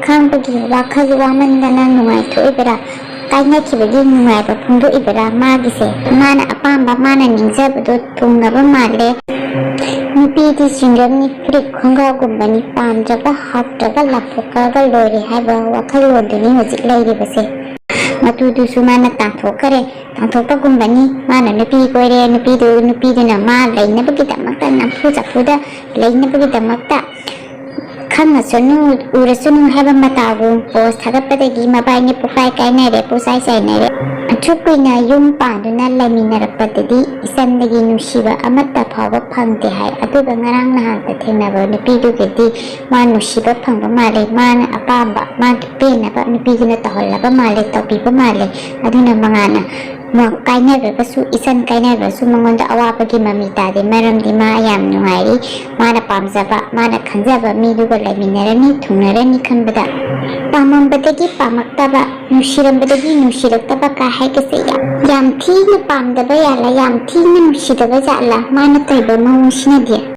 ꯈꯥꯡꯕꯒꯤ ꯋꯥꯈꯜ ꯋꯥꯃꯟꯗꯅ ꯅꯨꯡꯉꯥꯏꯊꯣꯛꯏꯕꯔꯥ ꯀꯥꯏꯅꯈꯤꯕꯒꯤ ꯅꯨꯡꯉꯥꯏꯕ ꯐꯣꯡꯗꯣꯛꯏꯕꯔꯥ ꯃꯥꯒꯤꯁꯦ ꯃꯥꯅ ꯑꯄꯥꯝꯕ ꯃꯥꯅ ꯅꯤꯡꯖꯕꯗꯣ ꯊꯨꯡꯅꯕ ꯃꯥꯜꯂꯦ ꯅꯨꯄꯤꯗꯤ ꯆꯤꯡꯒꯝꯅꯤ ꯐꯨꯔꯤꯠ ꯈꯣꯡꯒ꯭ꯔꯥꯎꯒꯨꯝꯕꯅꯤ ꯄꯥꯝꯗ꯭ꯔꯒ ꯍꯥꯎꯇ꯭ꯔꯒ ꯂꯥꯊꯣꯛꯈ꯭ꯔꯒ ꯂꯣꯏꯔꯦ ꯍꯥꯏꯕ ꯋꯥꯈꯜꯂꯣꯟꯗꯨꯅꯤ ꯍꯧꯖꯤꯛ ꯂꯩꯔꯤꯕꯁꯦ ꯃꯇꯨꯗꯨꯁꯨ ꯃꯥꯅ ꯇꯥꯟꯊꯣꯛꯈꯔꯦ ꯇꯥꯟꯊꯣꯛꯄꯒꯨꯝꯕꯅꯤ ꯃꯥꯅ ꯅꯨꯄꯤ ꯀꯣꯏꯔꯦ ꯅꯨꯄꯤꯗꯨꯅ ꯃꯥ ꯂꯩꯅꯕꯒꯤꯗꯃꯛꯇ ꯅꯝꯐꯨ ꯆꯐꯨꯗ ꯂꯩꯅꯕꯒꯤꯗꯃꯛꯇ ꯈꯪꯉꯁꯅꯨ ꯎꯔꯁꯅꯨ ꯍꯥꯏꯕ ꯃꯇꯥꯒꯨꯝ ꯄꯣꯁ ꯊꯥꯒꯠꯄꯗꯒꯤ ꯃꯕꯥꯏꯅꯤ ꯄꯨꯀꯥꯏ ꯀꯥꯏꯅꯔꯦ ꯄꯨꯆꯥꯏ ꯆꯥꯏꯅꯔꯦ ꯑꯁꯨꯛ ꯀꯨꯏꯅ ꯌꯨꯝ ꯄꯥꯟꯗꯨꯅ ꯂꯩꯃꯤꯟꯅꯔꯛꯄꯗꯗꯤ ꯏꯆꯟꯗꯒꯤ ꯅꯨꯡꯁꯤꯕ ꯑꯃꯠꯇ ꯐꯥꯎꯕ ꯐꯪꯗꯦ ꯍꯥꯏ ꯑꯗꯨꯒ ꯉꯔꯥꯡ ꯅꯍꯥꯟꯗ ꯊꯦꯡꯅꯕ ꯅꯨꯄꯤꯗꯨꯒꯤꯗꯤ ꯃꯥ ꯅꯨꯡꯁꯤꯕ ꯐꯪꯕ ꯃꯥꯜꯂꯦ ꯃꯥꯅ ꯑꯄꯥꯝꯕ ꯃꯥꯒꯤ ꯄꯦꯟꯅꯕ ꯅꯨꯄꯤꯗꯨꯅ ꯇꯧꯍꯜꯂꯕ ꯃꯥꯜꯂꯦ ꯇꯧꯕꯤꯕ ꯃꯥꯜꯂꯦ ꯑꯗꯨꯅ ꯃꯉꯥꯟꯅ ꯀꯥꯏꯅꯈ꯭ꯔꯒꯁꯨ ꯏꯆꯟ ꯀꯥꯏꯅꯈ꯭ꯔꯒꯁꯨ ꯃꯉꯣꯟꯗ ꯑꯋꯥꯕꯒꯤ ꯃꯃꯤ ꯇꯥꯗꯦ ꯃꯔꯝꯗꯤ ꯃꯥ ꯌꯥꯝ ꯅꯨꯡꯉꯥꯏꯔꯤ ꯃꯥꯅ ꯄꯥꯝꯖꯕ ꯃꯥꯅ ꯈꯟꯖꯕ ꯃꯤꯗꯨꯒ ꯂꯩꯃꯤꯟꯅꯔꯅꯤ ꯊꯨꯡꯅꯔꯅꯤ ꯈꯟꯕꯗ ꯄꯥꯝꯃꯝꯕꯗꯒꯤ ꯄꯥꯝꯃꯛꯇꯕ ꯅꯨꯡꯁꯤꯔꯝꯕꯗꯒꯤ ꯅꯨꯡꯁꯤꯔꯛꯇꯕ ꯀꯥ ꯍꯥꯏꯒꯁꯦ ꯌꯥꯝ ꯊꯤꯅ ꯄꯥꯝꯗꯕ ꯌꯥꯠꯂ ꯌꯥꯝ ꯊꯤꯅ ꯅꯨꯡꯁꯤꯗꯕ ꯖꯥꯠꯂ ꯃꯥꯅ ꯇꯧꯔꯤꯕ ꯃꯑꯣꯡꯁꯤꯅꯗꯤ